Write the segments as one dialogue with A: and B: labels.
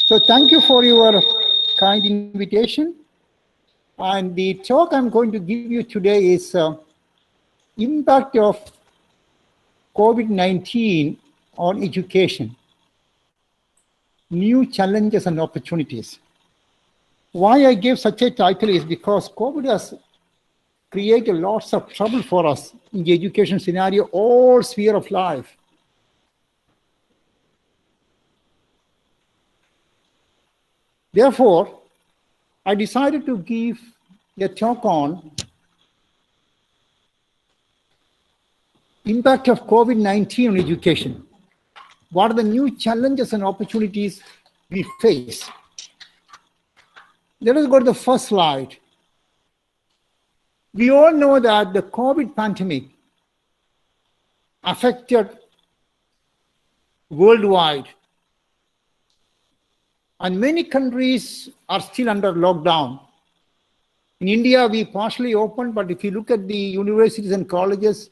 A: So thank you for your kind invitation. And the talk I'm going to give you today is impact of COVID-19 on education, new challenges and opportunities. Why I gave such a title is because COVID has created lots of trouble for us in the education scenario, all sphere of life. Therefore, I decided to give a talk on impact of COVID-19 on education. What are the new challenges and opportunities we face? Let us go to the first slide. We all know that the COVID pandemic affected worldwide, and many countries are still under lockdown. In India, we partially opened, but if you look at the universities and colleges,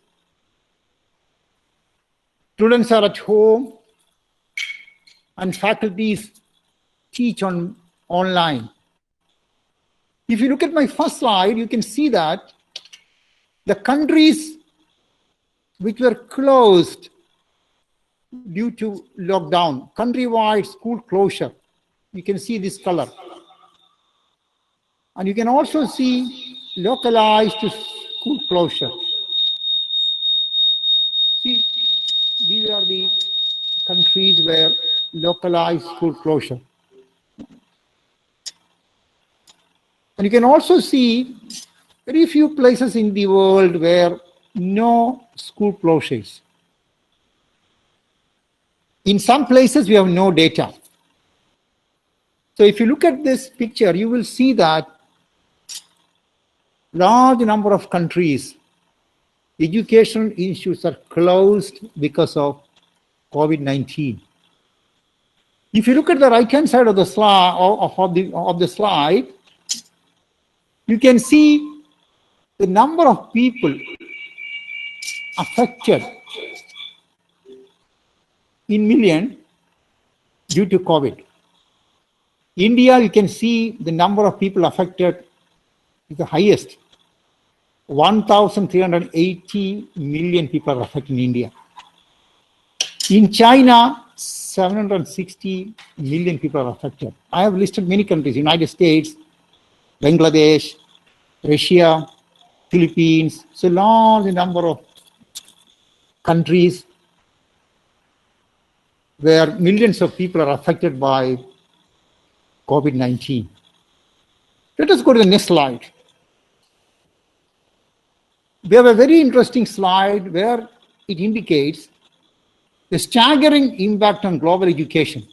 A: students are at home and faculties teach online. If you look at my first slide, you can see that the countries which were closed due to lockdown, countrywide school closure, you can see this color. And you can also see localized school closure. See, these are the countries where localized school closure. And you can also see very few places in the world where no school closures. In some places, we have no data. So if you look at this picture, you will see that large number of countries, educational institutes are closed because of COVID-19. If you look at the right-hand side of the slide, of the slide, you can see the number of people affected in million due to COVID. India, you can see the number of people affected is the highest. 1,380 million people are affected in India. In China, 760 million people are affected. I have listed many countries: United States, Bangladesh, Russia, Philippines. So large number of countries where millions of people are affected by COVID-19. Let us go to the next slide. We have a very interesting slide where it indicates the staggering impact on global education.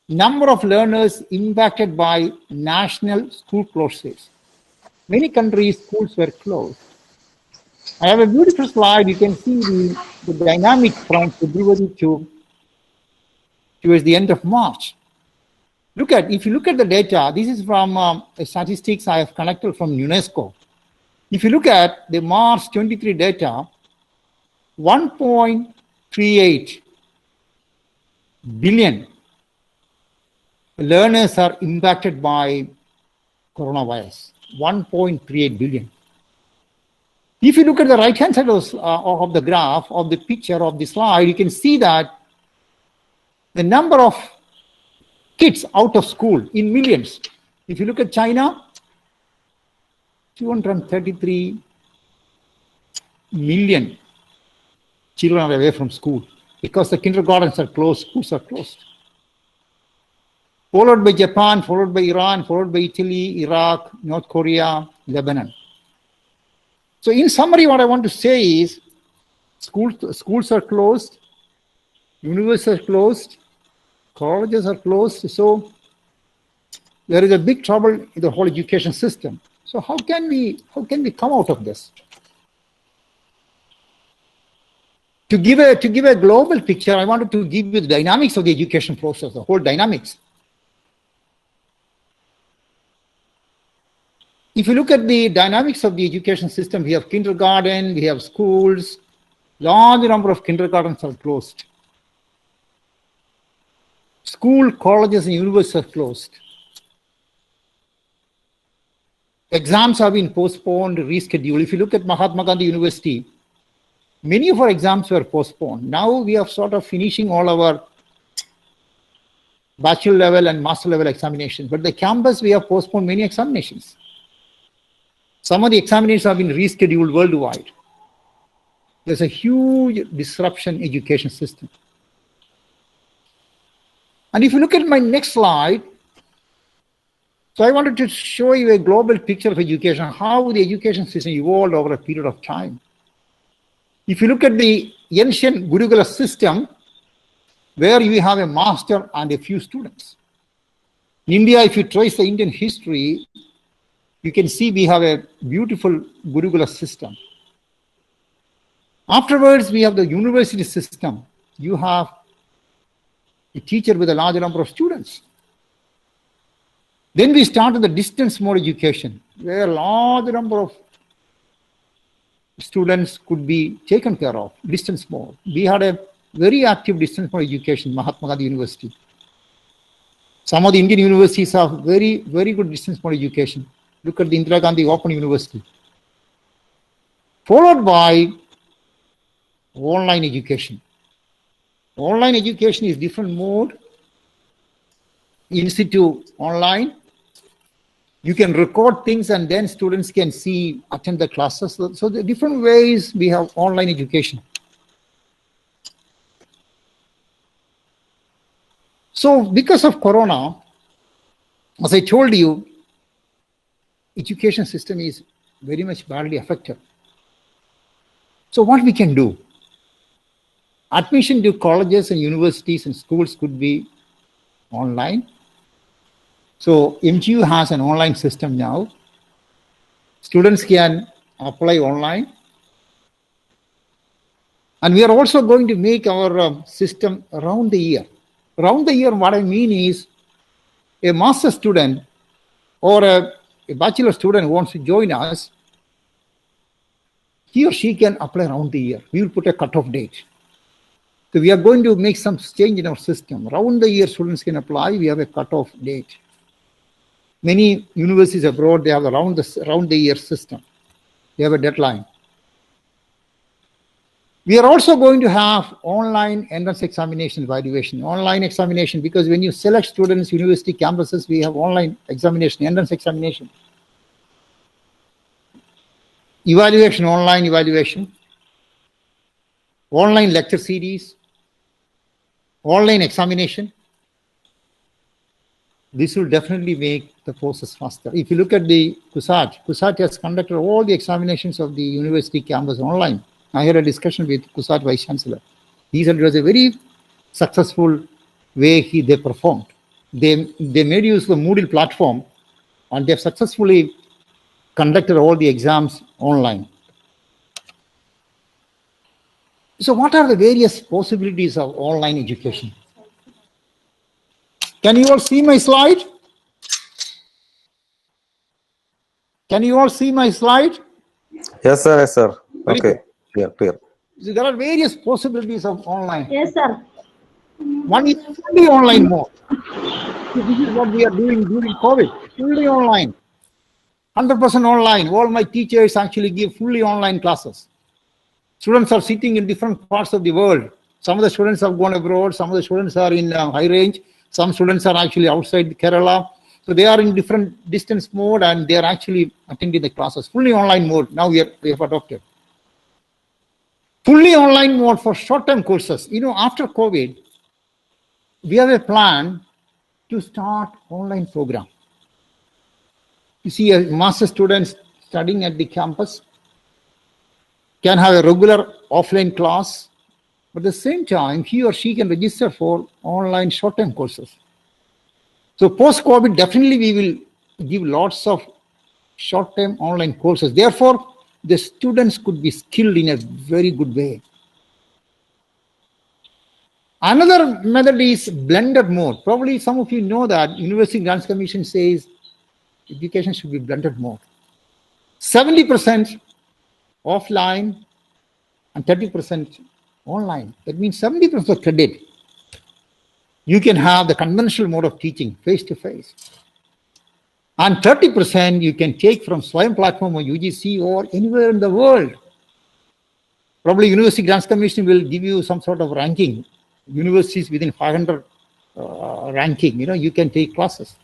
A: Number of learners impacted by national school closures. Many countries, schools were closed. I have a beautiful slide. You can see the dynamics from February towards the end of March. If you look at the data, this is from statistics I have collected from UNESCO. If you look at the March 23 data, 1.38 billion learners are impacted by coronavirus. 1.38 billion. If you look at the right-hand side of the graph, of the picture of the slide, you can see that the number of kids out of school in millions. If you look at China, 233 million children are away from school because the kindergartens are closed, schools are closed. Followed by Japan, followed by Iran, followed by Italy, Iraq, North Korea, Lebanon. So in summary, what I want to say is schools are closed, universities are closed, colleges are closed. So there is a big trouble in the whole education system. So how can we come out of this? To give a global picture, I wanted to give you the dynamics of the education process, the whole dynamics. If you look at the dynamics of the education system, we have kindergarten, we have schools, large number of kindergartens are closed. School, colleges, and universities are closed. Exams have been postponed, rescheduled. If you look at Mahatma Gandhi University, many of our exams were postponed. Now we are sort of finishing all our bachelor level and master level examinations. But the campus, we have postponed many examinations. Some of the examinations have been rescheduled worldwide. There's a huge disruption in education system. And if you look at my next slide, so I wanted to show you a global picture of education, how the education system evolved over a period of time. If you look at the ancient Gurukula system, where you have a master and a few students. In India, if you trace the Indian history, you can see we have a beautiful Gurukula system. Afterwards, we have the university system. You have a teacher with a large number of students. Then we started the distance mode education, where a large number of students could be taken care of, distance mode. We had a very active distance mode education, Mahatma Gandhi University. Some of the Indian universities have very, very good distance mode education. Look at the Indira Gandhi Open University. Followed by online education. Online education is different mode. In situ online. You can record things and then students can see, attend the classes. So the different ways we have online education. So because of Corona, as I told you, education system is very much badly affected. So what we can do? Admission to colleges and universities and schools could be online. So MGU has an online system now. Students can apply online. And we are also going to make our system around the year. Around the year, what I mean is a master student or a bachelor student who wants to join us, he or she can apply around the year. We will put a cutoff date. So we are going to make some change in our system. Around the year, students can apply. We have a cutoff date. Many universities abroad, they have around the year system. They have a deadline. We are also going to have online entrance examination evaluation, online examination, because when you select students, university campuses, we have online examination, entrance examination. Evaluation, online evaluation, online lecture series, online examination. This will definitely make the process faster. If you look at the CUSAT has conducted all the examinations of the university campus online. I had a discussion with CUSAT Vice Chancellor. He said it was a very successful way they performed. They made use of the Moodle platform and they've successfully conducted all the exams online. So what are the various possibilities of online education? Can you all see my slide? Can you all see my slide?
B: Yes, sir. Yes, sir.
A: Very
B: Okay.
A: good.
B: Clear.
A: So there are various possibilities of online.
C: Yes, sir.
A: One is fully online mode. So this is what we are doing during COVID. Fully online. 100% online. All my teachers actually give fully online classes. Students are sitting in different parts of the world. Some of the students have gone abroad. Some of the students are in high range. Some students are actually outside Kerala. So they are in different distance mode and they are actually attending the classes. Fully online mode. Now we have adopted. Fully online mode for short-term courses. You know, after COVID, we have a plan to start online program. You see, a master student studying at the campus can have a regular offline class, but at the same time, he or she can register for online short-term courses. So post-COVID, definitely we will give lots of short-term online courses. Therefore, the students could be skilled in a very good way. Another method is blended mode. Probably some of you know that University Grants Commission says education should be blended mode. 70% offline and 30% online. That means 70% of credit You can have the conventional mode of teaching, face-to-face. And 30% you can take from Swayam platform or UGC or anywhere in the world. Probably University Grants Commission will give you some sort of ranking. Universities within 500 ranking, you can take classes.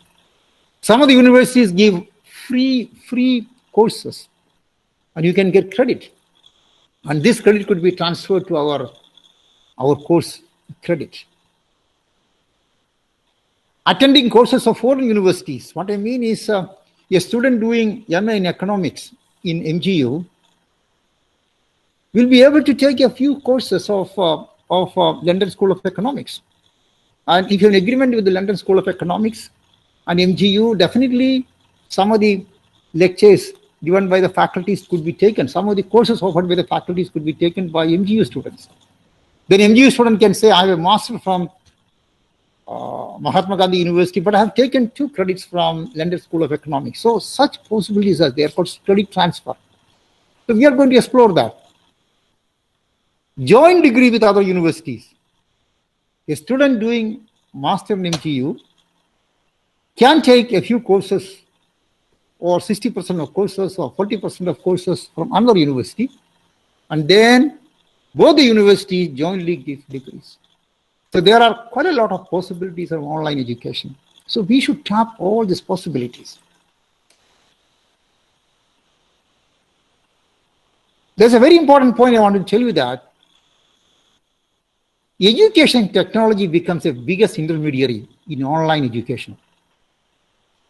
A: Some of the universities give free courses and you can get credit. And this credit could be transferred to our course credit. Attending courses of foreign universities. What I mean is a student doing MA in economics in MGU will be able to take a few courses of London School of Economics. And if you have an agreement with the London School of Economics and MGU, definitely some of the lectures given by the faculties could be taken. Some of the courses offered by the faculties could be taken by MGU students. Then MGU student can say, I have a master from Mahatma Gandhi University, but I have taken 2 credits from London School of Economics. So such possibilities are there called credit transfer. So we are going to explore that. Joint degree with other universities. A student doing master in MGU can take a few courses or 60% of courses or 40% of courses from another university, and then both the universities jointly give degrees. So there are quite a lot of possibilities of online education. So we should tap all these possibilities. There's a very important point I want to tell you that education technology becomes the biggest intermediary in online education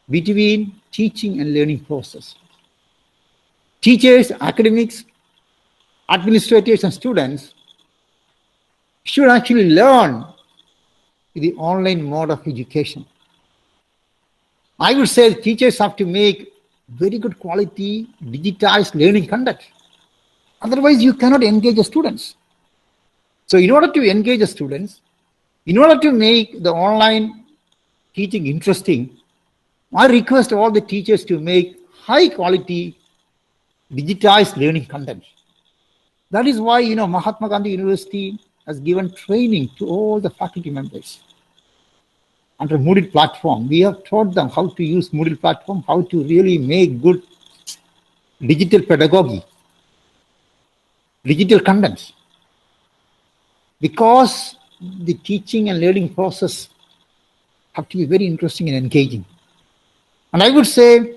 A: between teaching and learning process. Teachers, academics, administrators, and students should actually learn the online mode of education. I would say teachers have to make very good quality digitized learning content. Otherwise, you cannot engage the students. So in order to engage the students, in order to make the online teaching interesting, I request all the teachers to make high quality digitized learning content. That is why, Mahatma Gandhi University has given training to all the faculty members. Under Moodle platform, we have taught them how to use Moodle platform, how to really make good digital pedagogy, digital contents. Because the teaching and learning process have to be very interesting and engaging. And I would say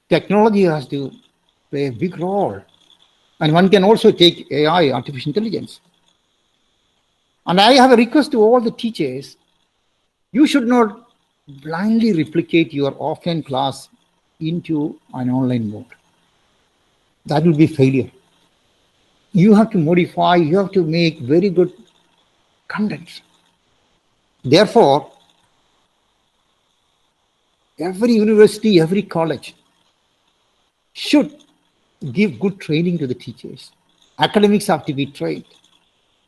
A: technology has to play a big role. And one can also take AI, artificial intelligence. And I have a request to all the teachers. You should not blindly replicate your offline class into an online mode. That will be failure. You have to modify, you have to make very good content. Therefore, every university, every college should give good training to the teachers. Academics have to be trained,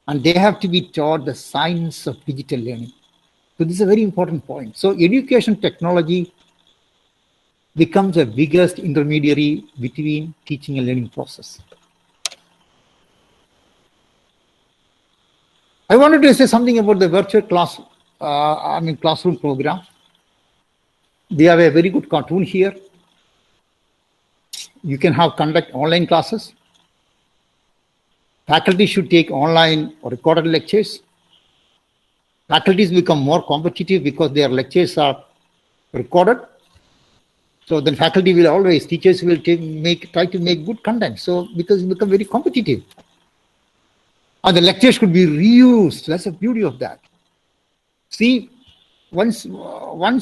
A: and they have to be taught the science of digital learning. So this is a very important point. So education technology becomes the biggest intermediary between teaching and learning process. I wanted to say something about the virtual classroom program. We have a very good cartoon here. You can conduct online classes. Faculty should take online or recorded lectures. Faculties become more competitive because their lectures are recorded. So then faculty will always, teachers will try to make good content. So because it becomes very competitive. And the lectures could be reused. That's the beauty of that. See, once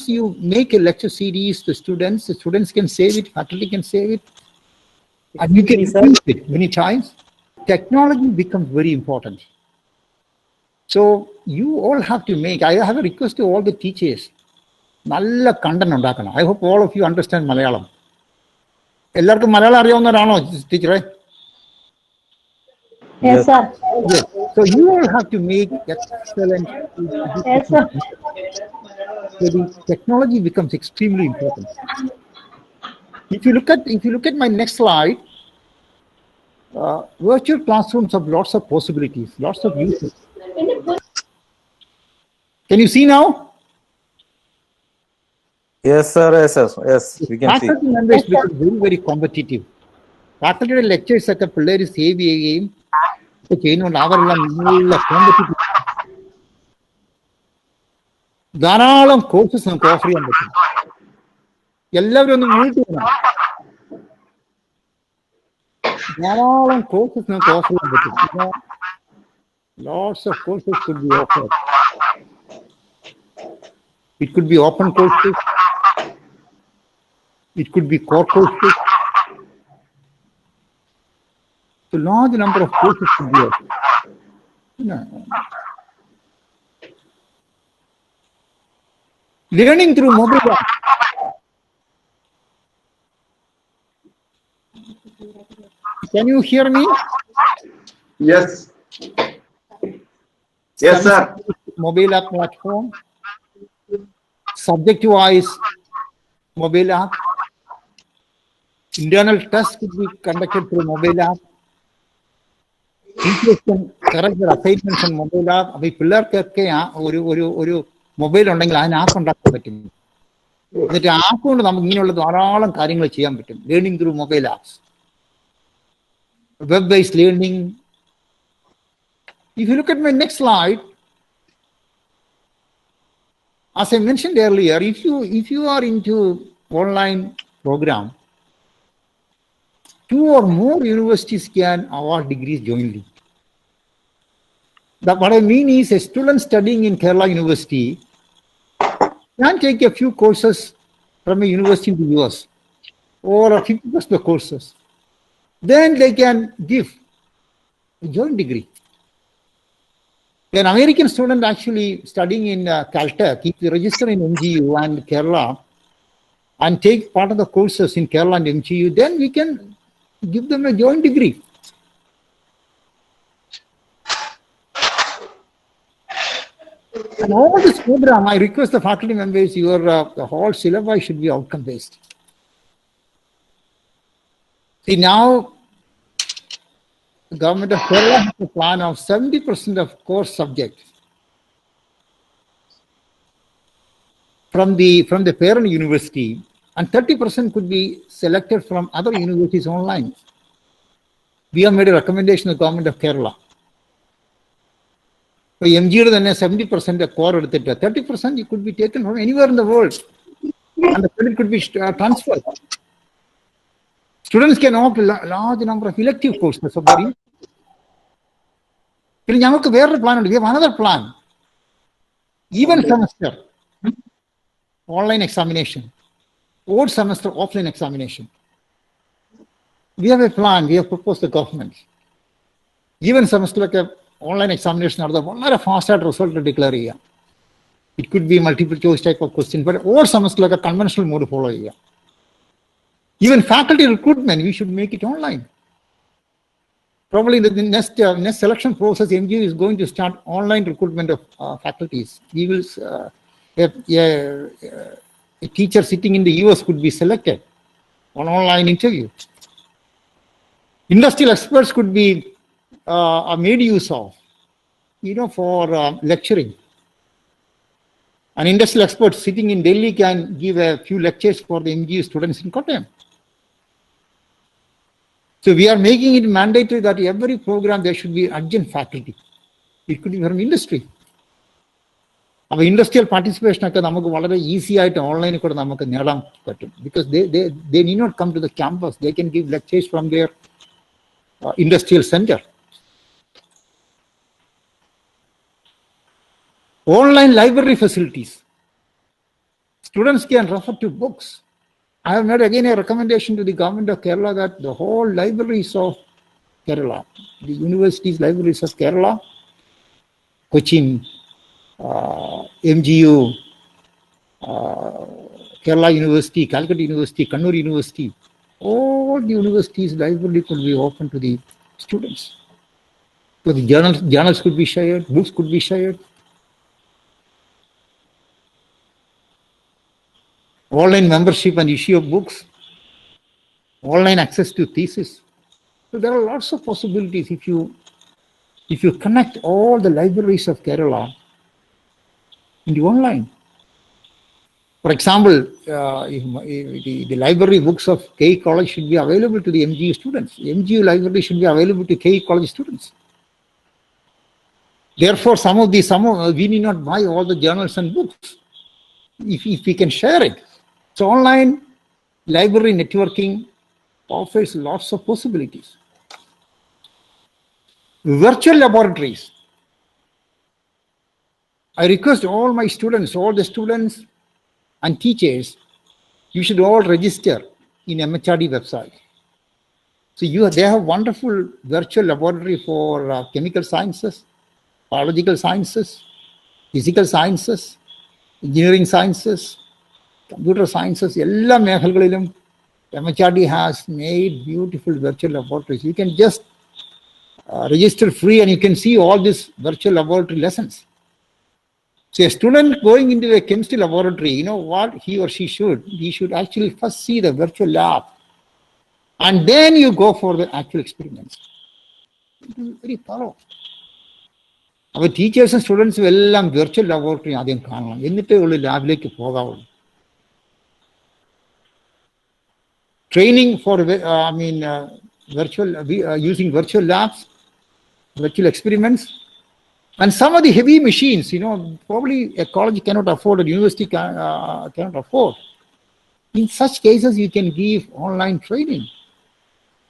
A: you make a lecture series, the students can save it, faculty can save it, and you can use it many times. Technology becomes very important. So you all have to make, I have a request to all the teachers. Nalla content undakana. I hope all of you understand Malayalam. Ellarkum Malayalam ariyavunnavarano, teacher?
C: Yes, sir.
A: Yes. So you all have to make excellent.
C: Yes, sir.
A: So the technology becomes extremely important. If you look at my next slide, virtual classrooms have lots of possibilities, lots of uses. Can you see now?
B: Yes, sir. Yes, sir. Yes, we can see.
A: Faculty members become very, very competitive. Faculty lectures ഒക്കെ പിള്ളേര് save ചെയ്യുകയും ചെയ്യുന്നുണ്ട്. അവരെല്ലാം നല്ല competitive. ധാരാളം courses നമുക്ക് offer ചെയ്യാൻ പറ്റും. എല്ലാവരും ഒന്ന് മ്യൂട്ട് ചെയ്യണം. ധാരാളം കോഴ്സസ് നമുക്ക് ഓഫർ ചെയ്യാൻ പറ്റും. Lots of courses could be offered. It could be open courses. It could be core courses. So large number of courses could be offered. Learning through mobile app. Can you hear me?
C: Yes. Yes, sir.
A: Mobile app platform. Subject-wise mobile app. Internal tests could be conducted through mobile app. Correct the assignments on mobile app. We pillar ഒരു mobile ഉണ്ടെങ്കിൽ അതിന് app ഉണ്ടാക്കാൻ പറ്റും. എന്നിട്ട് app കൊണ്ട് നമുക്ക് ഇങ്ങനെയുള്ള ധാരാളം കാര്യങ്ങൾ ചെയ്യാൻ പറ്റും. Learning through mobile apps, web based learning. If you look at my next slide, as I mentioned earlier, if you are into online program, 2 or more universities can award degrees jointly. What I mean is, a student studying in Kerala University can take a few courses from a university in the US, or 50% of the courses. Then they can give a joint degree. An American student actually studying in Caltech, if they register in MGU and Kerala and take part of the courses in Kerala and MGU, then we can give them a joint degree. And all this program, I request the faculty members, the whole syllabi should be outcome-based. See, now the government of Kerala has a plan of 70% of course subjects from the parent university, and 30% could be selected from other universities online. We have made a recommendation to the government of Kerala. So MGU then 70% of core, 30% it could be taken from anywhere in the world, and the credit could be transferred. Students can opt a large number of elective courses. So we have another plan. Even semester, online examination. Odd semester, offline examination. We have a plan. We have proposed the government. Even semester like a online examination are the one faster result to declare here. It could be multiple choice type of question, but all semester like a conventional mode follow here. Even faculty recruitment, we should make it online. Probably the next selection process, MGU is going to start online recruitment of faculties. We will a teacher sitting in the US could be selected on online interview. Industrial experts could be made use of, for lecturing. An industrial expert sitting in Delhi can give a few lectures for the MGU students in Kottayam. So we are making it mandatory that every program there should be adjunct faculty. It could be from industry. Our industrial participation is easy online because they need not come to the campus. They can give lectures from their industrial center. Online library facilities. Students can refer to books. I have made again a recommendation to the government of Kerala that the whole libraries of Kerala, the universities, libraries of Kerala, Cochin, MGU, Kerala University, Calcutta University, Kannur University, all the universities' library could be open to the students. So the journals could be shared, books could be shared. Online membership and issue of books, online access to thesis. So there are lots of possibilities if you connect all the libraries of Kerala into online. For example, the library books of KE College should be available to the MGU students. The MGU library should be available to KE College students. Therefore, we need not buy all the journals and books if we can share it. So online library networking offers lots of possibilities. Virtual laboratories. I request all my students, all the students and teachers, you should all register in MHRD website. So they have wonderful virtual laboratory for chemical sciences, biological sciences, physical sciences, engineering sciences, computer sciences. Ella മേഖലകളിലും MHRD has made beautiful virtual laboratories. You can just register free and you can see all these virtual laboratory lessons. So a student going into a chemistry laboratory, you know what he or she should? He should actually first see the virtual lab. And then you go for the actual experiments. It is very thorough. Our teachers and students will virtual laboratory ആദ്യം കാണണം എന്നിട്ടേ ഉള്ളൂ ലാബിലേക്ക് പോകാവുള്ളൂ. Training for using virtual labs, virtual experiments, and some of the heavy machines, you know, probably a college cannot afford, a university cannot afford. In such cases, you can give online training.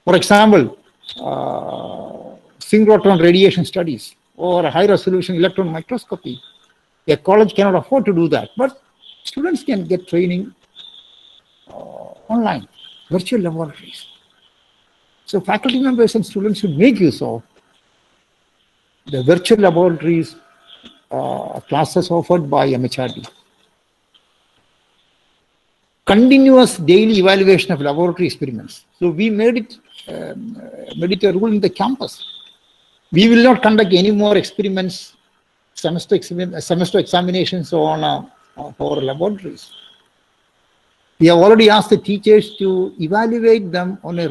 A: For example, synchrotron radiation studies or high resolution electron microscopy. A college cannot afford to do that, but students can get training online, virtual laboratories. So faculty members and students should make use of the virtual laboratories classes offered by MHRD. Continuous daily evaluation of laboratory experiments. So we made it a rule in the campus. We will not conduct any more experiments, semester examinations for laboratories. We have already asked the teachers to evaluate them on a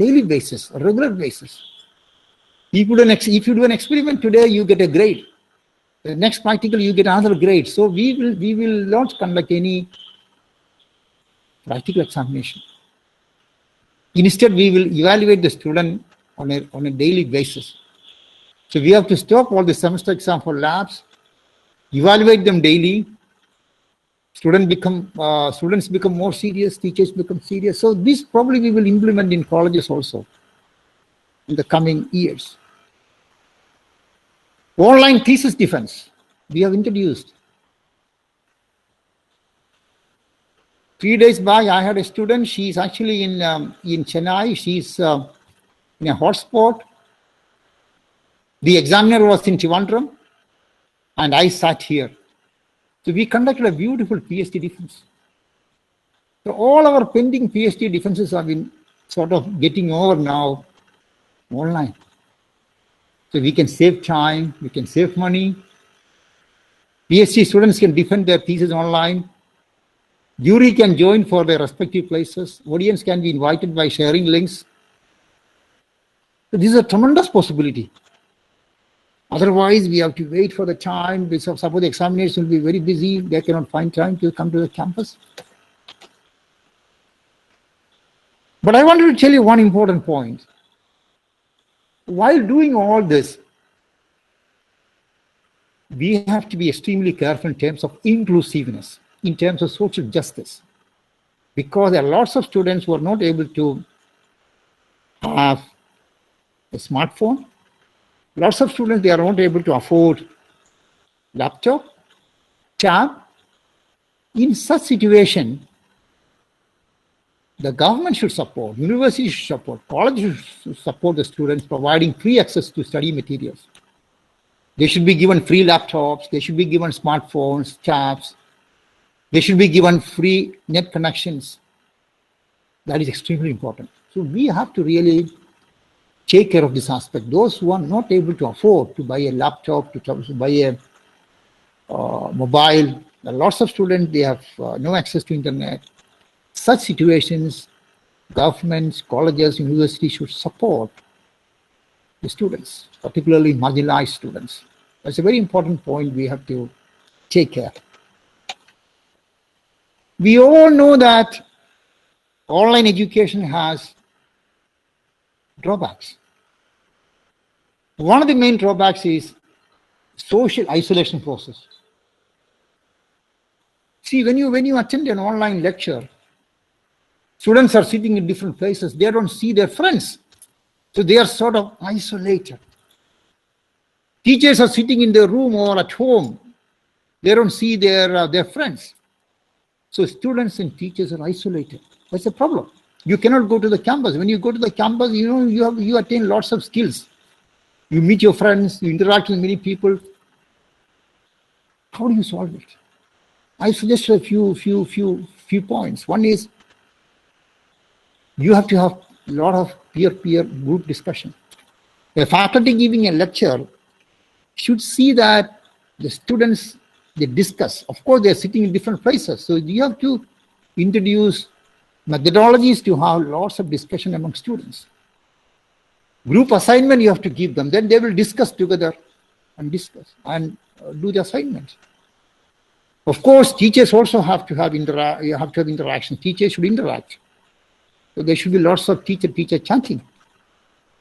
A: daily basis, a regular basis. If you do an experiment today, you get a grade. The next practical, you get another grade. So we will not conduct any practical examination. Instead, we will evaluate the student on a daily basis. So we have to stop all the semester exam for labs, evaluate them daily. Students become more serious, teachers become serious. So this probably we will implement in colleges also in the coming years. Online thesis defense, we have introduced. 3 days back, I had a student. She's actually in Chennai. She's in a hotspot. The examiner was in Trivandrum, and I sat here. So we conducted a beautiful PhD defense. So all our pending PhD defenses have been sort of getting over now online. So we can save time, we can save money. PhD students can defend their thesis online. Jury can join for their respective places. Audience can be invited by sharing links. So this is a tremendous possibility. Otherwise, we have to wait for the time. Suppose the examiners will be very busy. They cannot find time to come to the campus. But I wanted to tell you one important point. While doing all this, we have to be extremely careful in terms of inclusiveness, in terms of social justice, because there are lots of students who are not able to have a smartphone. Lots of students, they are not able to afford laptop, tab. In such situation, the government should support, universities should support, colleges should support the students, providing free access to study materials. They should be given free laptops, they should be given smartphones, tabs, they should be given free net connections. That is extremely important. So we have to really take care of this aspect. Those who are not able to afford to buy a laptop, to buy a mobile, lots of students, they have no access to internet. Such situations, governments, colleges, universities should support the students, particularly marginalized students. That's a very important point we have to Take care. We all know that online education has drawbacks. One of the main drawbacks is social isolation process. See, when you attend an online lecture, students are sitting in different places. They don't see their friends. So they are sort of isolated. Teachers are sitting in their room or at home. They don't see their friends. So students and teachers are isolated. That's a problem. You cannot go to the campus. When you go to the campus, you attain lots of skills. You meet your friends, you interact with many people. How do you solve it? I suggest a few points. One is you have to have a lot of peer-peer group discussion. A faculty giving a lecture should see that the students, they discuss. Of course, they're sitting in different places. So you have to introduce methodologies to have lots of discussion among students. Group assignment you have to give them. Then they will discuss together and discuss and do the assignments. Of course, teachers also have to have interaction. Teachers should interact. So there should be lots of teacher-teacher chatting.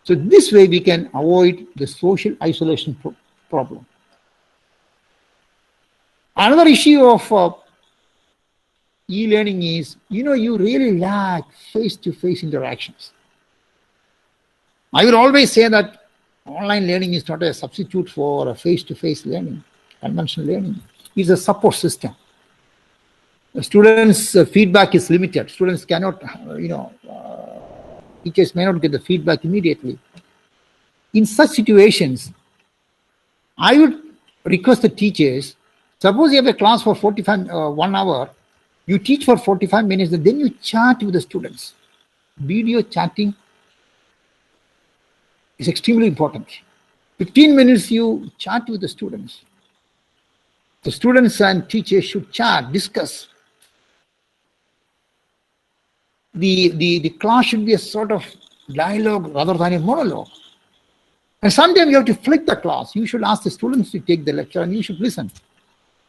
A: So this way we can avoid the social isolation problem. Another issue of e-learning is, you really lack face-to-face interactions. I will always say that online learning is not a substitute for a face-to-face learning, conventional learning. It's a support system. The students' feedback is limited. Students cannot, teachers may not get the feedback immediately. In such situations, I would request the teachers, suppose you have a class for 1 hour, you teach for 45 minutes, and then you chat with the students. Video chatting is extremely important. 15 minutes you chat with the students. The students and teachers should chat, discuss. The class should be a sort of dialogue rather than a monologue. And sometimes you have to flip the class. You should ask the students to take the lecture and you should listen.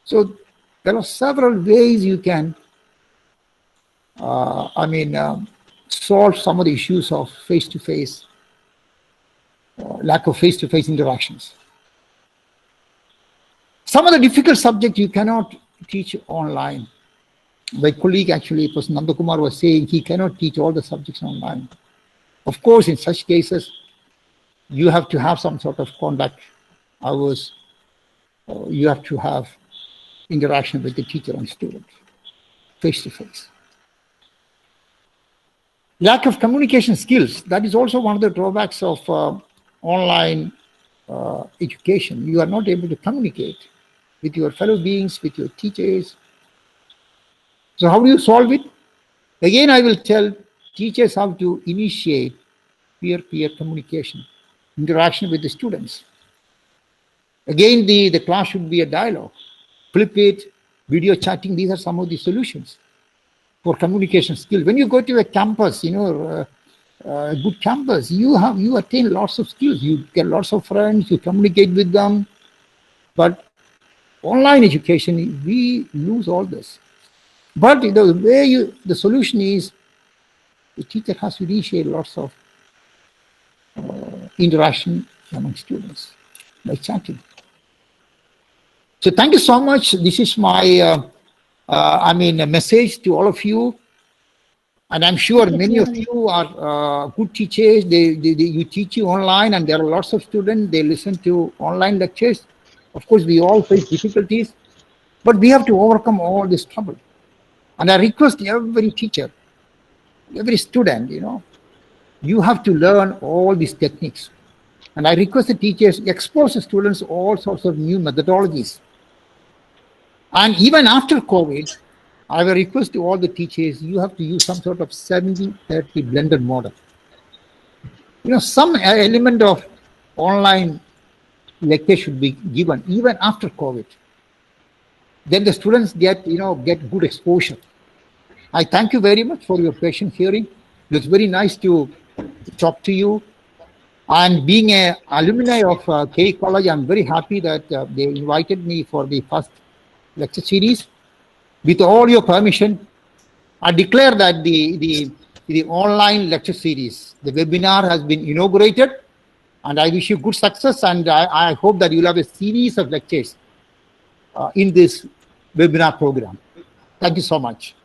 A: So there are several ways you can, solve some of the issues of face-to-face, lack of face-to-face interactions. Some of the difficult subjects you cannot teach online. My colleague actually, Professor Nandakumar, was saying he cannot teach all the subjects online. Of course, in such cases, you have to have some sort of contact hours. You have to have interaction with the teacher and student, face-to-face. Lack of communication skills, that is also one of the drawbacks of online education. You are not able to communicate with your fellow beings, with your teachers. So how do you solve it? Again, I will tell teachers how to initiate peer-peer communication, interaction with the students. Again, the class should be a dialogue. Flip it, video chatting, these are some of the solutions for communication skill. When you go to a campus, a good campus, you attain lots of skills. You get lots of friends, you communicate with them. But online education, we lose all this. But the solution is the teacher has to initiate lots of interaction among students by chatting. So thank you so much. This is my a message to all of you. And I'm sure many of you are good teachers. You teach online, and there are lots of students. They listen to online lectures. Of course, we all face difficulties, but we have to overcome all this trouble. And I request every teacher, every student, you have to learn all these techniques. And I request the teachers expose the students all sorts of new methodologies. And even after COVID, I will request to all the teachers, you have to use some sort of 70-30 blended model. Some element of online lecture should be given even after COVID. Then the students get good exposure. I thank you very much for your patient hearing. It was very nice to talk to you. And being an alumni of KE College, I'm very happy that they invited me for the first lecture series. With all your permission, I declare that the online lecture series, the webinar has been inaugurated, and I wish you good success, and I hope that you'll have a series of lectures in this webinar program. Thank you so much.